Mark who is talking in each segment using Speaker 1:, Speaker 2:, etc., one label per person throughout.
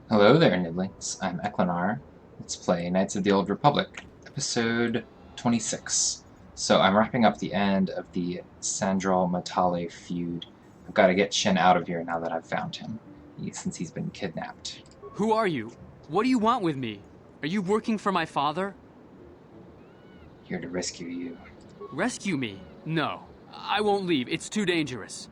Speaker 1: Hello there, niblings. I'm Eklinaar. Let's play Knights of the Old Republic, episode 26. So I'm wrapping up the end of the Sandal-Matale feud. I've got to get Shen out of here now that I've found him, since he's been kidnapped.
Speaker 2: Who are you? What do you want with me? Are you working for my father?
Speaker 1: Here to rescue you.
Speaker 2: Rescue me? No. I won't leave. It's too dangerous.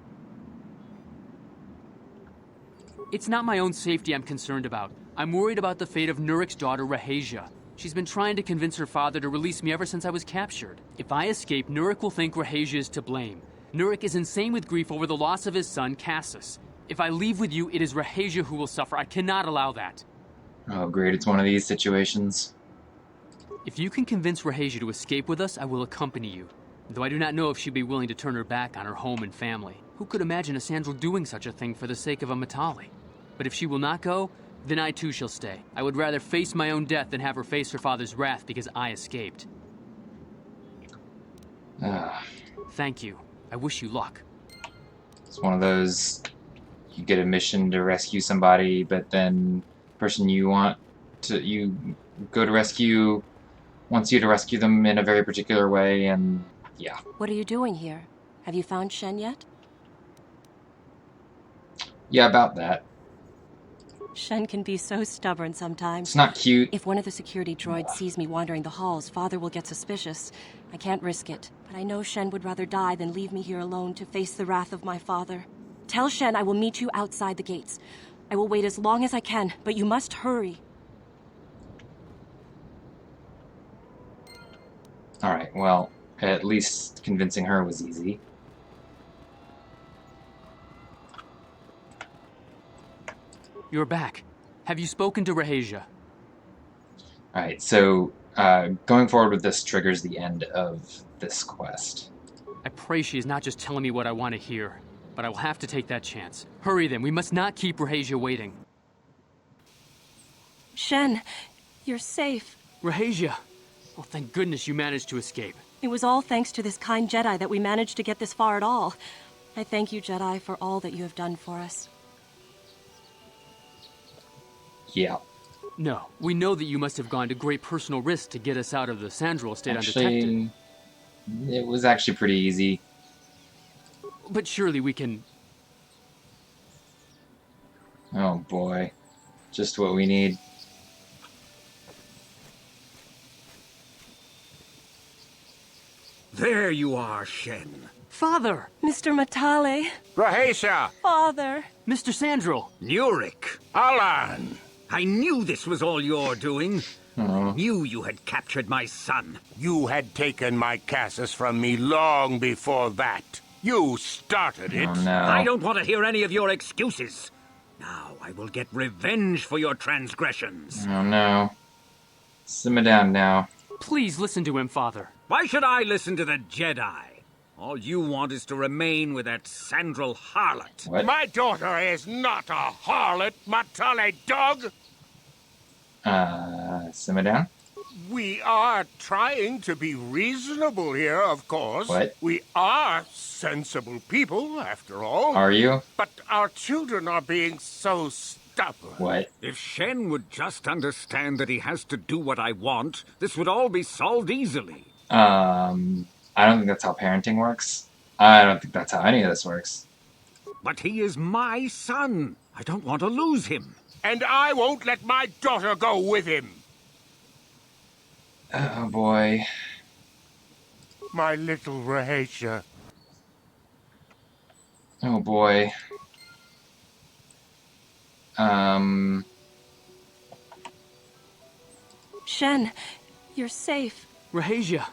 Speaker 2: It's not my own safety I'm concerned about. I'm worried about the fate of Nurik's daughter, Rahasia. She's been trying to convince her father to release me ever since I was captured. If I escape, Nurik will think Rahasia is to blame. Nurik is insane with grief over the loss of his son, Cassus. If I leave with you, it is Rahasia who will suffer. I cannot allow that.
Speaker 1: Oh, great, it's one of these situations.
Speaker 2: If you can convince Rahasia to escape with us, I will accompany you. Though I do not know if she'd be willing to turn her back on her home and family. Who could imagine a Sandal doing such a thing for the sake of a Matale? But if she will not go, then I too shall stay. I would rather face my own death than have her face her father's wrath because I escaped. Thank you. I wish you luck.
Speaker 1: It's one of those, you get a mission to rescue somebody, but then the person you go to rescue wants you to rescue them in a very particular way, and yeah.
Speaker 3: What are you doing here? Have you found Shen yet?
Speaker 1: Yeah, about that.
Speaker 3: Shen can be so stubborn sometimes.
Speaker 1: It's not cute.
Speaker 3: If one of the security droids sees me wandering the halls, Father will get suspicious. I can't risk it, but I know Shen would rather die than leave me here alone to face the wrath of my father. Tell Shen I will meet you outside the gates. I will wait as long as I can, but you must hurry.
Speaker 1: Alright, well, at least convincing her was easy.
Speaker 2: You're back. Have you spoken to Rahasia?
Speaker 1: Alright, so going forward with this triggers the end of this quest.
Speaker 2: I pray she is not just telling me what I want to hear, but I will have to take that chance. Hurry then, we must not keep Rahasia waiting.
Speaker 3: Shen, you're safe.
Speaker 2: Rahasia! Oh, thank goodness you managed to escape.
Speaker 3: It was all thanks to this kind Jedi that we managed to get this far at all. I thank you, Jedi, for all that you have done for us.
Speaker 1: Yeah.
Speaker 2: No, we know that you must have gone to great personal risk to get us out of the Sandral state undetected.
Speaker 1: Actually, it was actually pretty easy.
Speaker 2: But surely we can...
Speaker 1: Oh boy. Just what we need.
Speaker 4: There you are, Shen.
Speaker 2: Father!
Speaker 3: Mr. Matale.
Speaker 4: Rahasia!
Speaker 3: Father.
Speaker 2: Mr. Sandral!
Speaker 4: Nurik! Alan! I knew this was all your doing.
Speaker 1: Oh.
Speaker 4: I knew you had captured my son.
Speaker 5: You had taken my Cassus from me long before that. You started it.
Speaker 1: Oh no.
Speaker 4: I don't want to hear any of your excuses. Now I will get revenge for your transgressions.
Speaker 1: Oh no. Simmer down now.
Speaker 2: Please listen to him, Father.
Speaker 4: Why should I listen to the Jedi? All you want is to remain with that Sandral harlot.
Speaker 1: What?
Speaker 5: My daughter is not a harlot, Matale dog.
Speaker 1: Simmer down?
Speaker 5: We are trying to be reasonable here, of course.
Speaker 1: What?
Speaker 5: We are sensible people, after all.
Speaker 1: Are you?
Speaker 5: But our children are being so stubborn.
Speaker 1: What?
Speaker 4: If Shen would just understand that he has to do what I want, this would all be solved easily.
Speaker 1: I don't think that's how parenting works. I don't think that's how any of this works.
Speaker 4: But he is my son. I don't want to lose him.
Speaker 5: And I won't let my daughter go with him.
Speaker 1: Oh boy.
Speaker 5: My little Rahasia.
Speaker 1: Oh boy.
Speaker 3: Shen, you're safe.
Speaker 2: Rahasia!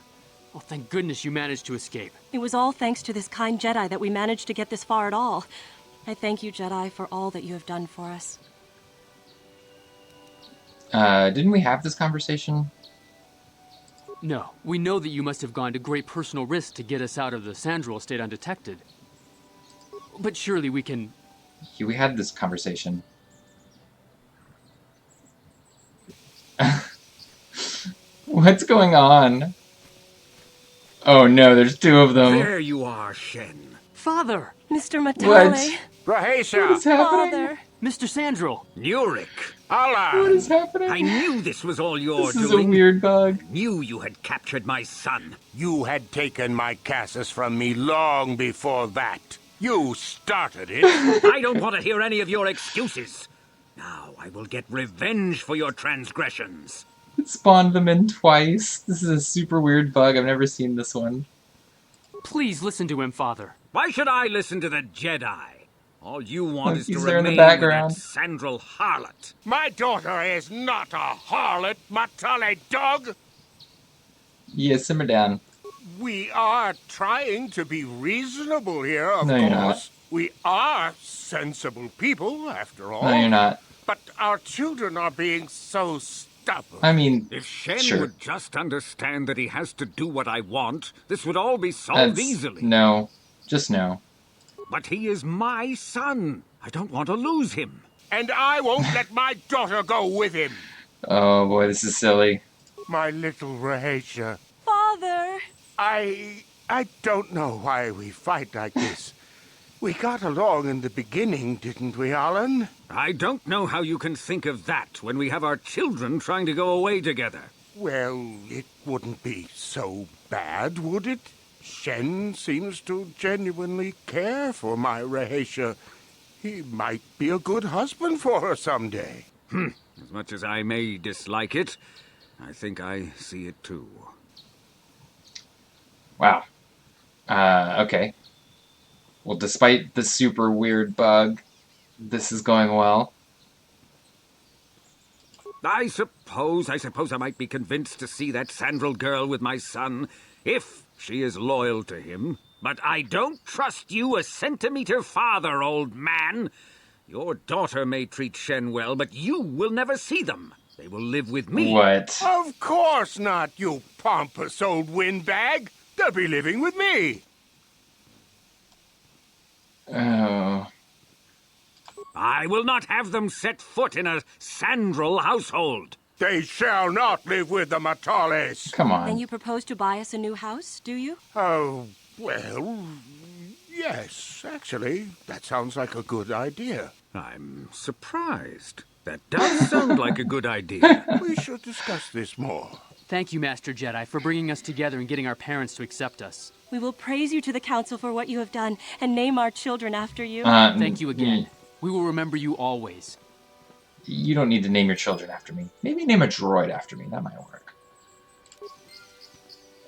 Speaker 2: Oh, thank goodness you managed to escape.
Speaker 3: It was all thanks to this kind Jedi that we managed to get this far at all. I thank you, Jedi, for all that you have done for us.
Speaker 1: Didn't we have this conversation?
Speaker 2: No, we know that you must have gone to great personal risk to get us out of the Sandral state undetected. But surely we can...
Speaker 1: Yeah, we had this conversation. What's going on? Oh no, there's two of them.
Speaker 4: There you are, Shen.
Speaker 2: Father!
Speaker 3: Mr. Matale.
Speaker 1: What?
Speaker 5: Rahasia!
Speaker 1: What's happening?
Speaker 3: Father.
Speaker 2: Mr. Sandral!
Speaker 4: Nurik!
Speaker 1: What is
Speaker 5: Alan!
Speaker 1: happening?
Speaker 4: I knew this was all your
Speaker 1: This is
Speaker 4: doing.
Speaker 1: a weird bug.
Speaker 4: I knew you had captured my son.
Speaker 5: You had taken my Casus from me long before that. You started it.
Speaker 4: I don't want to hear any of your excuses. Now I will get revenge for your transgressions.
Speaker 1: It spawned them in twice. This is a super weird bug. I've never seen this one.
Speaker 2: Please listen to him, Father.
Speaker 4: Why should I listen to the Jedi? All you want is to
Speaker 1: He's there in the
Speaker 4: remain with that
Speaker 1: background.
Speaker 4: Sandral harlot.
Speaker 5: My daughter is not a harlot, Matale dog.
Speaker 1: Yeah, simmer down.
Speaker 5: We are trying to be reasonable here, of
Speaker 1: No, you're not.
Speaker 5: course. We are sensible people, after all.
Speaker 1: No, you're not.
Speaker 5: But our children are being so stubborn.
Speaker 1: I mean,
Speaker 4: If Shen
Speaker 1: sure.
Speaker 4: would just understand that he has to do what I want, this would all be solved easily.
Speaker 1: No. Just no.
Speaker 4: But he is my son. I don't want to lose him.
Speaker 5: And I won't let my daughter go with him.
Speaker 1: Oh boy, this is silly.
Speaker 5: My little Rahasia.
Speaker 3: Father!
Speaker 5: I don't know why we fight like this. We got along in the beginning, didn't we, Alan?
Speaker 4: I don't know how you can think of that when we have our children trying to go away together.
Speaker 5: Well, it wouldn't be so bad, would it? Shen seems to genuinely care for my Rahasia. He might be a good husband for her someday.
Speaker 4: As much as I may dislike it, I think I see it too.
Speaker 1: Wow. Okay. Well, despite the super weird bug, this is going well.
Speaker 4: I suppose I might be convinced to see that Sandral girl with my son, if she is loyal to him. But I don't trust you a centimeter farther, old man. Your daughter may treat Shen well, but you will never see them. They will live with me.
Speaker 1: What?
Speaker 5: Of course not, you pompous old windbag. They'll be living with me.
Speaker 1: Oh.
Speaker 4: I will not have them set foot in a Sandral household.
Speaker 5: They shall not live with the Matales.
Speaker 1: Come
Speaker 3: Then
Speaker 1: on.
Speaker 3: you propose to buy us a new house, do you?
Speaker 5: Oh, well, yes, actually, that sounds like a good idea.
Speaker 4: I'm surprised. That does sound like a good idea.
Speaker 5: We should discuss this more.
Speaker 2: Thank you, Master Jedi, for bringing us together and getting our parents to accept us.
Speaker 3: We will praise you to the council for what you have done and name our children after you.
Speaker 2: Thank you again. We will remember you always.
Speaker 1: You don't need to name your children after me. Maybe name a droid after me. That might work.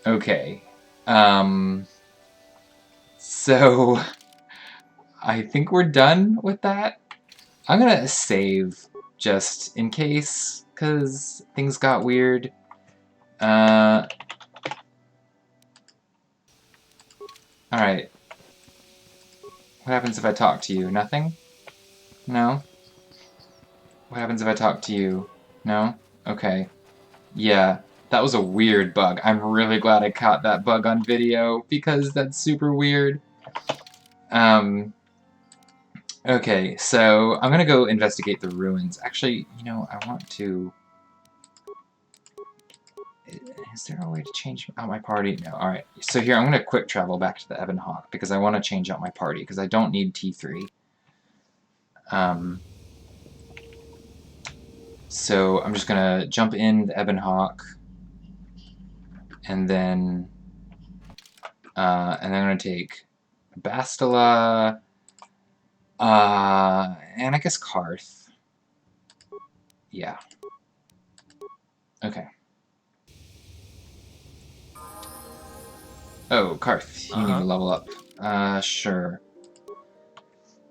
Speaker 1: Okay. So I think we're done with that. I'm gonna save just in case, because things got weird. Alright. What happens if I talk to you? Nothing? No? What happens if I talk to you? No? Okay. Yeah, that was a weird bug. I'm really glad I caught that bug on video, because that's super weird. Okay, so I'm gonna go investigate the ruins. Actually, you know, I want to... Is there a way to change out my party? No, alright. So here, I'm gonna quick travel back to the Ebon Hawk, because I want to change out my party, because I don't need T3. So I'm just gonna jump in the Ebon Hawk, and then I'm gonna take Bastila, and I guess Karth. Yeah. Okay. Oh, Karth, you need to level up. Sure.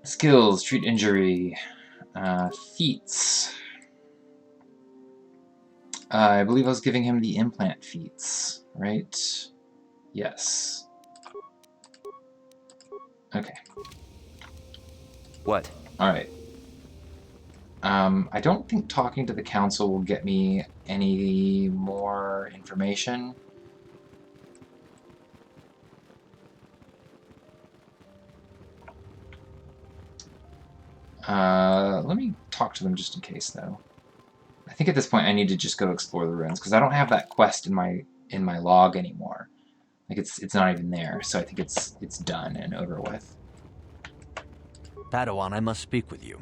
Speaker 1: Skills, treat injury, feats. I believe I was giving him the implant feats, right? Yes. Okay.
Speaker 6: What?
Speaker 1: Alright. I don't think talking to the council will get me any more information. Let me talk to them just in case, though. I think at this point I need to just go explore the ruins, because I don't have that quest in my log anymore. Like, it's not even there, so I think it's done and over with.
Speaker 6: Padawan, I must speak with you.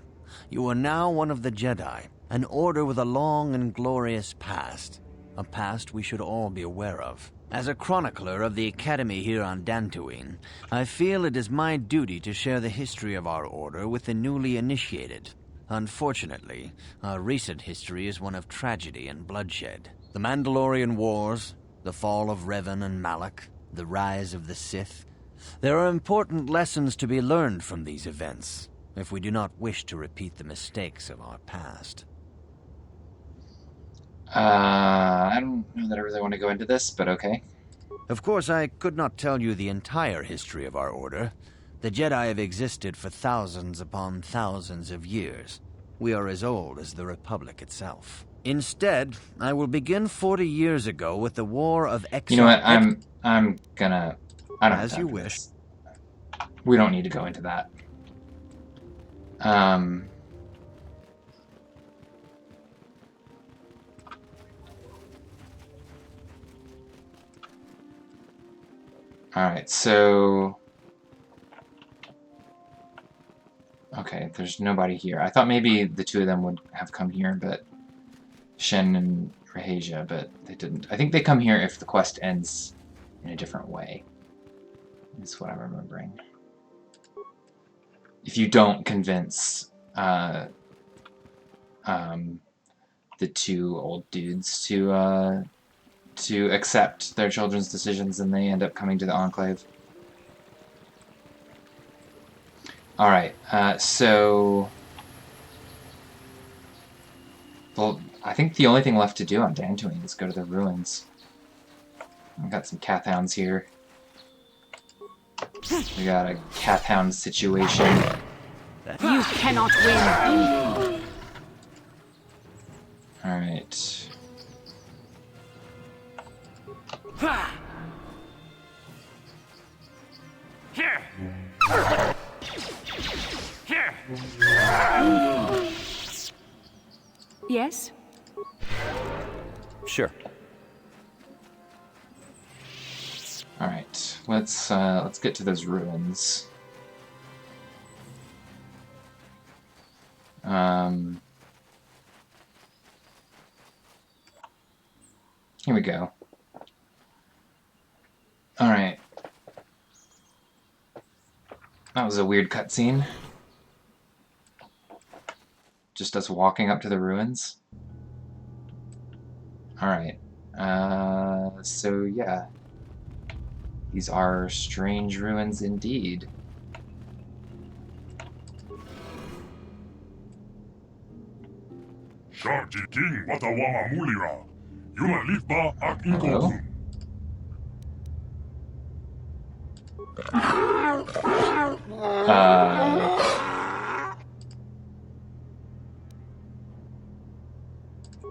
Speaker 6: You are now one of the Jedi, an order with a long and glorious past. A past we should all be aware of. As a chronicler of the Academy here on Dantooine, I feel it is my duty to share the history of our order with the newly initiated. Unfortunately, our recent history is one of tragedy and bloodshed. The Mandalorian Wars, the fall of Revan and Malak, the rise of the Sith. There are important lessons to be learned from these events, if we do not wish to repeat the mistakes of our past.
Speaker 1: I don't know that I really want to go into this, but okay.
Speaker 6: Of course, I could not tell you the entire history of our order. The Jedi have existed for thousands upon thousands of years. We are as old as the Republic itself. Instead, I will begin 40 years ago with the War of Exile.
Speaker 1: You know what? I'm gonna. I don't have
Speaker 6: As
Speaker 1: time
Speaker 6: you
Speaker 1: for
Speaker 6: wish.
Speaker 1: this. We don't need to go into that. Alright, so... Okay, there's nobody here. I thought maybe the two of them would have come here, but... Shen and Rahasia, but they didn't. I think they come here if the quest ends in a different way. That's what I'm remembering. If you don't convince the two old dudes to accept their children's decisions, and they end up coming to the Enclave. Alright, so... Well, I think the only thing left to do on Dantooine is go to the ruins. I've got some Kathhounds here. We got a Kathhound situation.
Speaker 3: You cannot win!
Speaker 1: Alright.
Speaker 4: Here! Here!
Speaker 3: Yes?
Speaker 6: Sure.
Speaker 1: Alright, let's get to those ruins. Here we go. Alright. That was a weird cutscene. Just us walking up to the ruins. Alright. So yeah. These are strange ruins indeed. Hello?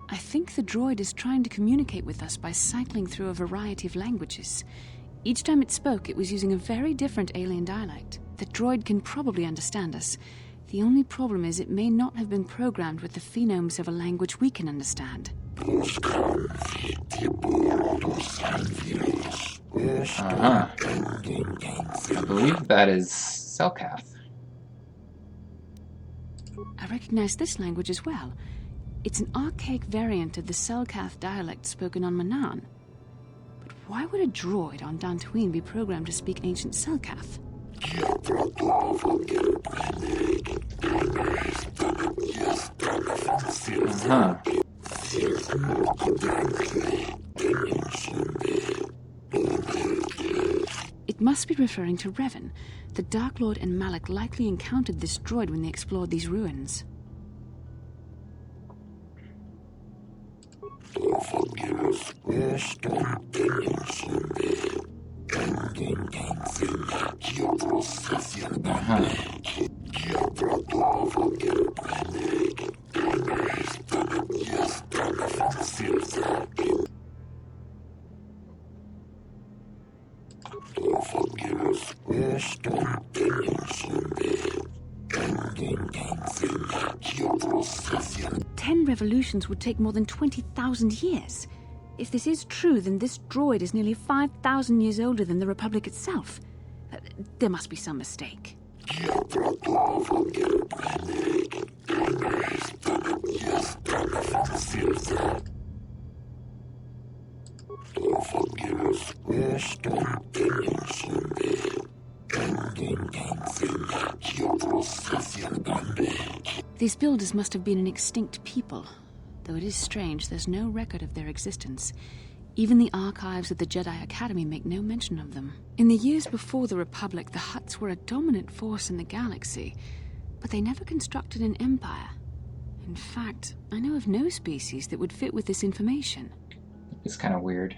Speaker 7: I think the droid is trying to communicate with us by cycling through a variety of languages. Each time it spoke, it was using a very different alien dialect. The droid can probably understand us. The only problem is it may not have been programmed with the phonemes of a language we can understand.
Speaker 1: Uh-huh. I believe that is Selkath.
Speaker 7: I recognize this language as well. It's an archaic variant of the Selkath dialect spoken on Manaan. But why would a droid on Dantooine be programmed to speak ancient Selkath?
Speaker 1: Uh-huh.
Speaker 7: It must be referring to Revan. The Dark Lord and Malak likely encountered this droid when they explored these ruins. Ten revolutions would take more than 20,000 years. If this is true, then this droid is nearly 5,000 years older than the Republic itself. There must be some mistake. These builders must have been an extinct people, though it is strange there's no record of their existence. Even the archives of the Jedi Academy make no mention of them. In the years before the Republic, the Hutts were a dominant force in the galaxy, but they never constructed an empire. In fact, I know of no species that would fit with this information.
Speaker 1: It's kind of weird.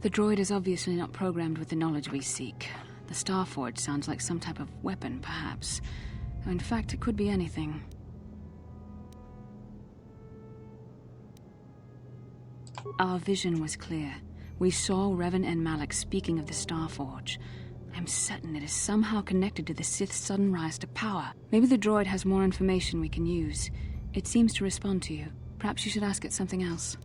Speaker 7: The droid is obviously not programmed with the knowledge we seek. The Starforge sounds like some type of weapon, perhaps. Though in fact, it could be anything. Our vision was clear. We saw Revan and Malak speaking of the Starforge. I'm certain it is somehow connected to the Sith's sudden rise to power. Maybe the droid has more information we can use. It seems to respond to you. Perhaps you should ask it something else.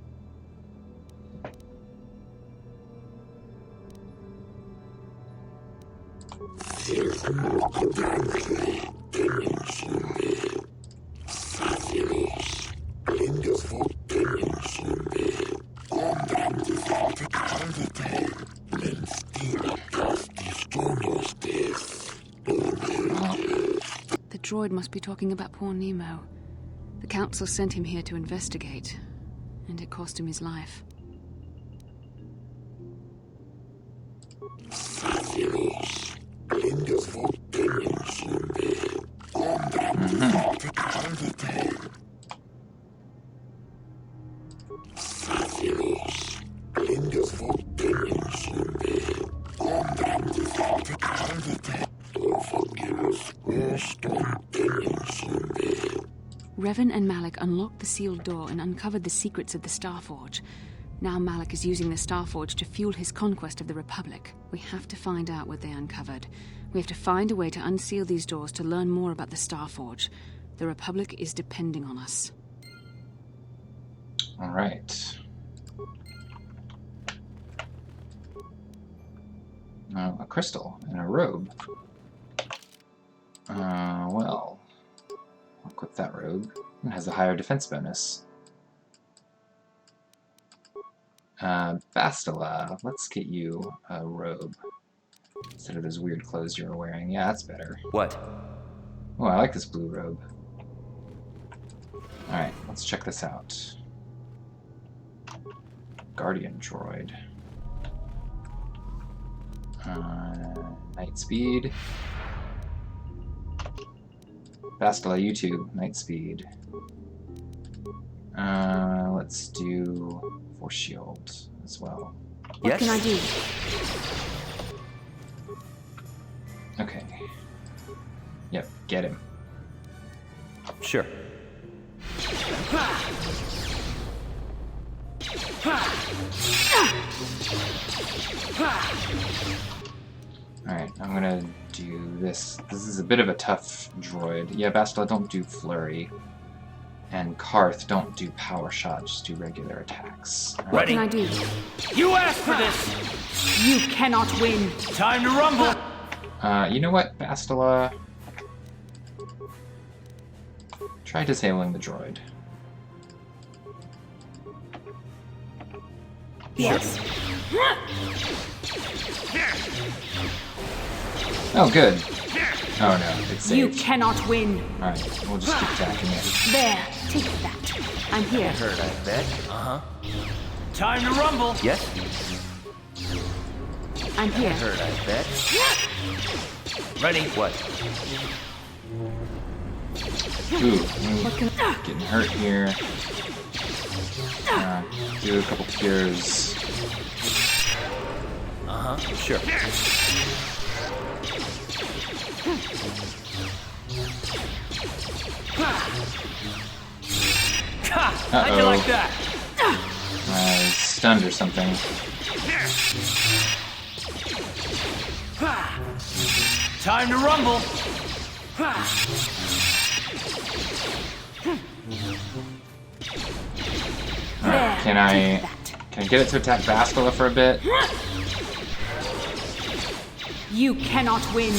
Speaker 7: The droid must be talking about poor Nemo. The Council sent him here to investigate, and it cost him his life. Revan and Malak unlocked the sealed door and uncovered the secrets of the Starforge. Now Malak is using the Starforge to fuel his conquest of the Republic. We have to find out what they uncovered. We have to find a way to unseal these doors to learn more about the Starforge. The Republic is depending on us.
Speaker 1: All right. A crystal and a robe. Well, I'll equip that robe. It has a higher defense bonus. Bastila, let's get you a robe instead of those weird clothes you were wearing. Yeah, that's better.
Speaker 8: What?
Speaker 1: Oh, I like this blue robe. Alright, let's check this out. Guardian droid. Night speed. Bastila, you too. Night speed. Let's do Force Shield as well.
Speaker 7: What can I do?
Speaker 1: Okay. Yep, get him.
Speaker 8: Sure.
Speaker 1: Alright, I'm gonna do this. This is a bit of a tough droid. Yeah, Bastila, don't do Flurry. And Karth, don't do Power Shot, just do regular attacks. All right.
Speaker 7: What can I do?
Speaker 2: You asked for this!
Speaker 7: You cannot win!
Speaker 2: Time to rumble!
Speaker 1: You know what, Bastila? Try disabling the droid.
Speaker 3: Yes.
Speaker 1: Oh, good. Oh no, it's
Speaker 7: You
Speaker 1: saved.
Speaker 7: cannot win!
Speaker 1: Alright, we'll just keep attacking it.
Speaker 7: There, take that. I'm here.
Speaker 8: Heard, I bet. Uh-huh.
Speaker 2: Time to rumble!
Speaker 8: Yes?
Speaker 7: I'm here.
Speaker 8: Heard, I bet. Ready? What?
Speaker 1: Ooh, getting hurt here. Do a couple cures.
Speaker 8: Uh-huh. Sure.
Speaker 2: How'd you like that?
Speaker 1: Stunned or something.
Speaker 2: Time to rumble.
Speaker 1: Can I get it to attack Bastila for a bit?
Speaker 7: You cannot win.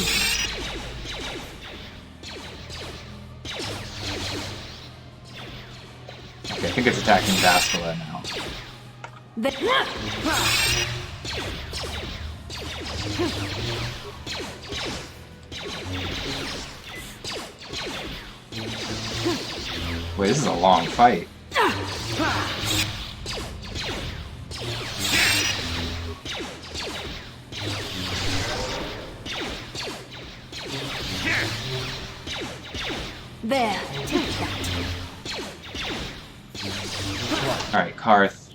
Speaker 1: Okay, I think it's attacking Bastila now. Wait, this is a long fight.
Speaker 7: There, take that.
Speaker 1: Alright, Karth.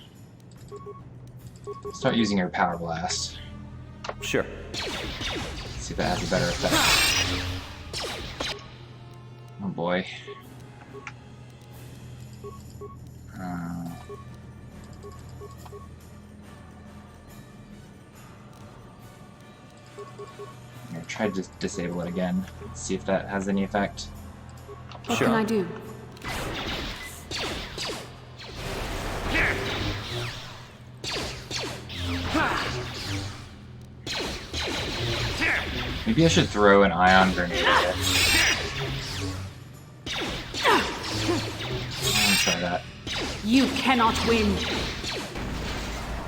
Speaker 1: Start using your Power Blast.
Speaker 8: Sure.
Speaker 1: See if that has a better effect. Oh boy. I'm gonna try to disable it again. See if that has any effect.
Speaker 7: What can I do?
Speaker 1: Maybe I should throw an ion grenade at it. I'm gonna try that.
Speaker 7: You cannot win.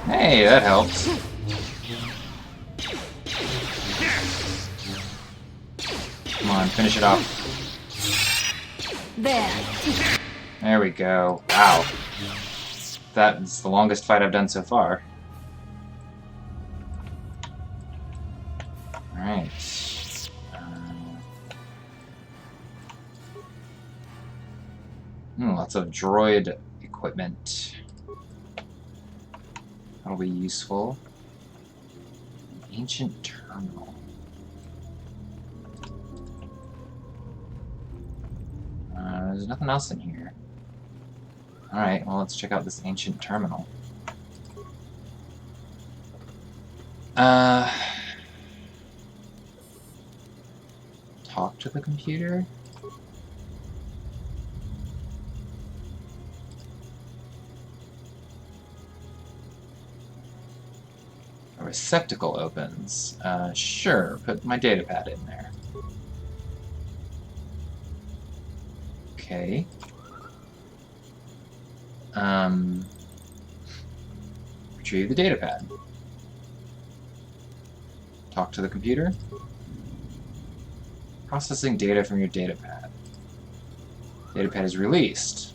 Speaker 1: Hey, that helps. Come on, finish it off.
Speaker 7: There.
Speaker 1: There we go. Wow. That's the longest fight I've done so far. Alright. Lots of droid equipment. That'll be useful. Ancient terminal. There's nothing else in here. Alright, well, let's check out this ancient terminal. Talk to the computer? A receptacle opens. Sure, put my datapad in there. Okay. Retrieve the datapad. Talk to the computer. Processing data from your datapad. Datapad is released.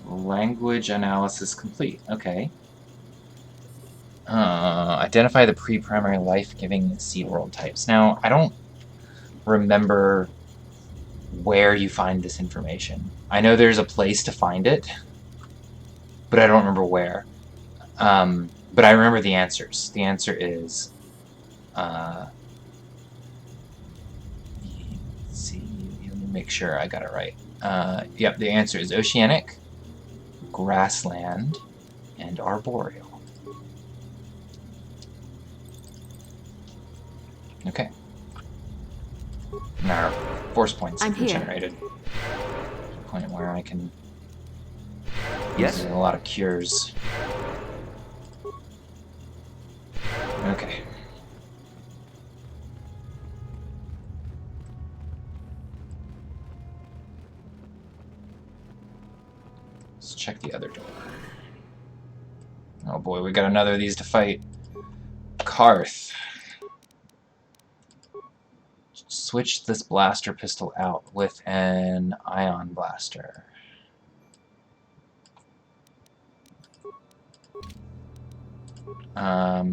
Speaker 1: Language analysis complete. Okay. Identify the pre-primary life-giving seed world types. Now, I don't remember where you find this information. I know there's a place to find it, but I don't remember where. But I remember the answers. The answer is, let's see, let me make sure I got it right. Yep, the answer is oceanic, grassland, and arboreal. Okay. Now our force points have been generated. Point where I can use a lot of cures. Okay. Let's check the other door. Oh boy, we got another of these to fight. Karth. Switch this blaster pistol out with an ion blaster. I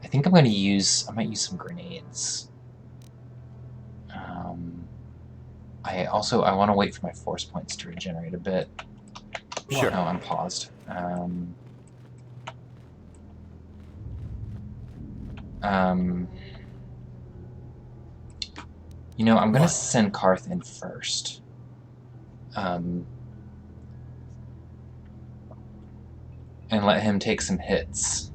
Speaker 1: think I might use some grenades. I want to wait for my force points to regenerate a bit.
Speaker 8: Sure.
Speaker 1: Oh, I'm paused. You know, I'm gonna send Karth in first. And let him take some hits.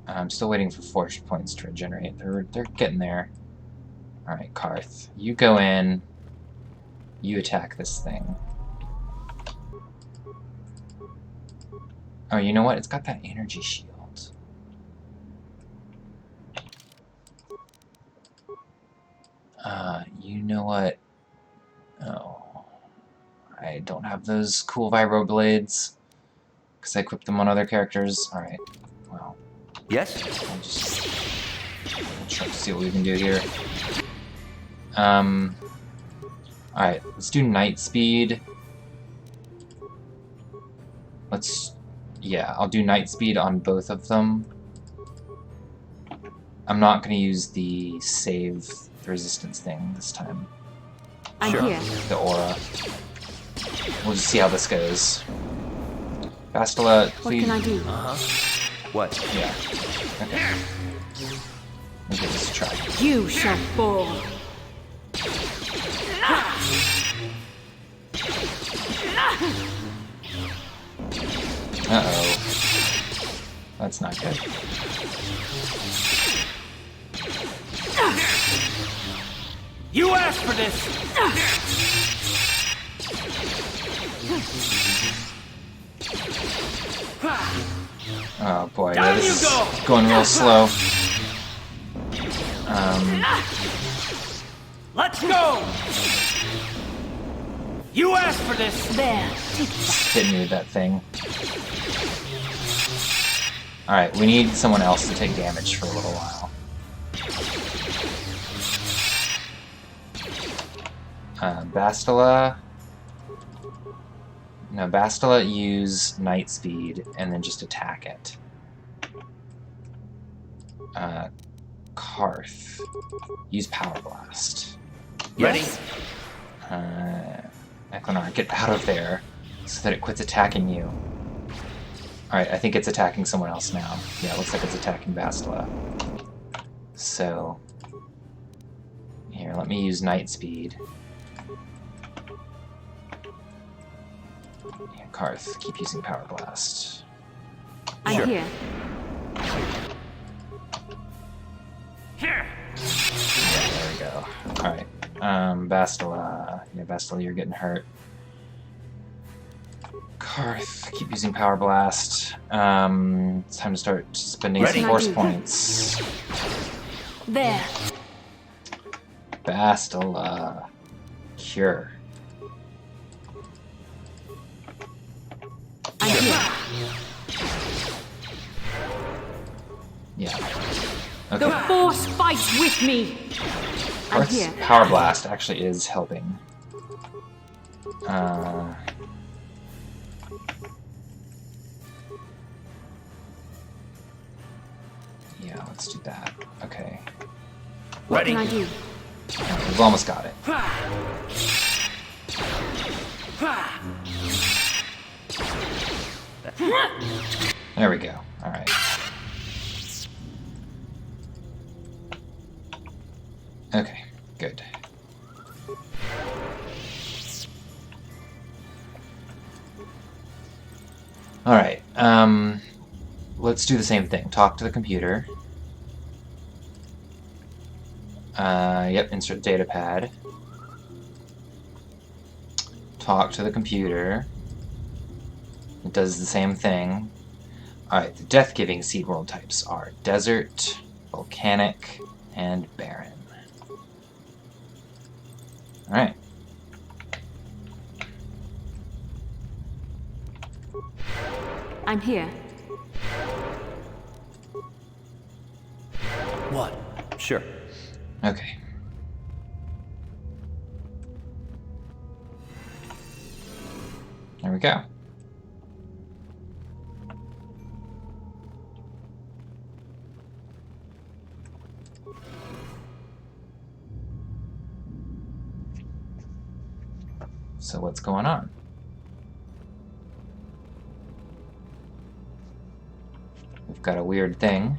Speaker 1: I'm still waiting for force points to regenerate. They're getting there. Alright, Karth. You go in. You attack this thing. Oh, you know what? It's got that energy shield. You know what? Oh. I don't have those cool vibro blades. Because I equipped them on other characters. Alright. Well.
Speaker 8: Yes?
Speaker 1: I'll just try to see what we can do here. Alright, let's do night speed. Yeah, I'll do night speed on both of them. I'm not going to use the save the resistance thing this time.
Speaker 7: I'm here.
Speaker 1: The aura. We'll just see how this goes. Bastila, please.
Speaker 7: What can I do?
Speaker 8: What?
Speaker 1: Yeah. Okay. We'll give this a try.
Speaker 7: You shall fall.
Speaker 1: Uh-oh. That's not good.
Speaker 8: You asked for this!
Speaker 1: Oh boy, yeah, this is going real slow.
Speaker 8: Let's go! You asked for this!
Speaker 7: There.
Speaker 1: Hitting me with that thing. Alright, we need someone else to take damage for a little while. Bastila... No, Bastila use Night Speed and then just attack it. Karth. Use Power Blast.
Speaker 8: Ready?
Speaker 1: Eklinaar, get out of there so that it quits attacking you. Alright, I think it's attacking someone else now. Yeah, it looks like it's attacking Bastila. So... Here, let me use Night Speed. Yeah, Karth, keep using Power Blast.
Speaker 7: I'm here.
Speaker 8: Here!
Speaker 1: Yeah, there we go. Alright. Bastila. Yeah, Bastila, you're getting hurt. Karth, keep using Power Blast. It's time to start spending some force points.
Speaker 7: There.
Speaker 1: Bastila. Cure.
Speaker 7: I'm here.
Speaker 1: Yeah.
Speaker 7: The
Speaker 1: Okay.
Speaker 7: Force fights with me. I'm
Speaker 1: Karth's
Speaker 7: here.
Speaker 1: Power Blast actually is helping. Yeah, let's do that. Okay.
Speaker 7: What can I do?
Speaker 1: We've almost got it. There we go. Alright. Okay, good. Alright, let's do the same thing. Talk to the computer. Yep, insert data pad. Talk to the computer. It does the same thing. Alright, the death-giving seed world types are desert, volcanic, and barren. Alright.
Speaker 7: I'm here.
Speaker 8: What? Sure.
Speaker 1: Okay. There we go. So what's going on? We've got a weird thing.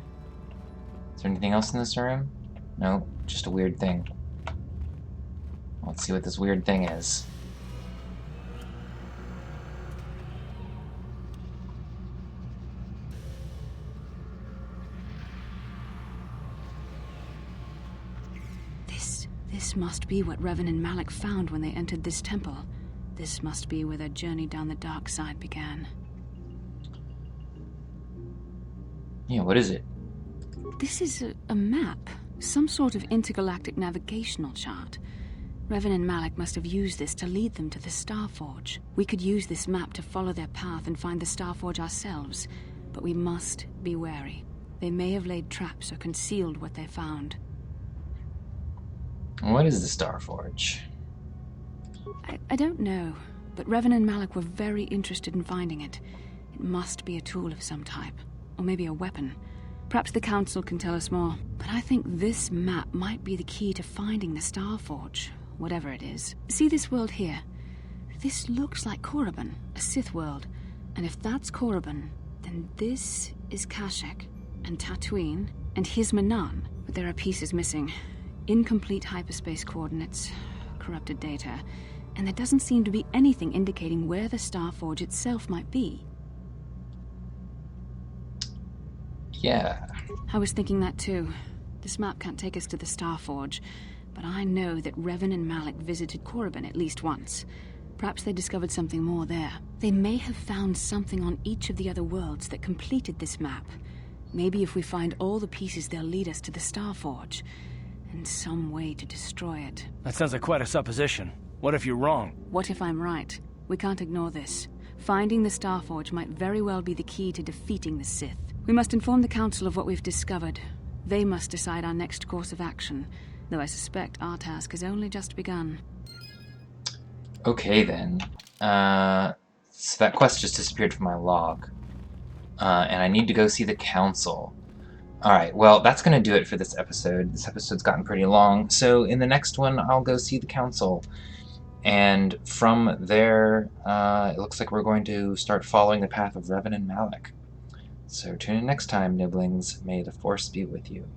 Speaker 1: Is there anything else in this room? No, just a weird thing. Let's see what this weird thing is.
Speaker 7: This must be what Revan and Malak found when they entered this temple. This must be where their journey down the dark side began.
Speaker 1: Yeah, what is it?
Speaker 7: This is a map. Some sort of intergalactic navigational chart. Revan and Malak must have used this to lead them to the Starforge. We could use this map to follow their path and find the Starforge ourselves, but we must be wary. They may have laid traps or concealed what they found.
Speaker 1: What is the Starforge?
Speaker 7: I don't know, but Revan and Malak were very interested in finding it. It must be a tool of some type, or maybe a weapon. Perhaps the Council can tell us more, but I think this map might be the key to finding the Starforge, whatever it is. See this world here? This looks like Korriban, a Sith world. And if that's Korriban, then this is Kashyyyk, and Tatooine, and here's Manan. But there are pieces missing. Incomplete hyperspace coordinates, corrupted data, and there doesn't seem to be anything indicating where the Starforge itself might be.
Speaker 1: Yeah.
Speaker 7: I was thinking that too. This map can't take us to the Starforge, but I know that Revan and Malak visited Korriban at least once. Perhaps they discovered something more there. They may have found something on each of the other worlds that completed this map. Maybe if we find all the pieces, they'll lead us to the Starforge, and some way to destroy it.
Speaker 9: That sounds like quite a supposition. What if you're wrong?
Speaker 7: What if I'm right? We can't ignore this. Finding the Starforge might very well be the key to defeating the Sith. We must inform the Council of what we've discovered. They must decide our next course of action, though I suspect our task has only just begun.
Speaker 1: Okay then. So that quest just disappeared from my log. And I need to go see the Council. Alright, well, that's going to do it for this episode. This episode's gotten pretty long, so in the next one, I'll go see the Council. And from there, it looks like we're going to start following the path of Revan and Malak. So tune in next time, Niblings. May the Force be with you.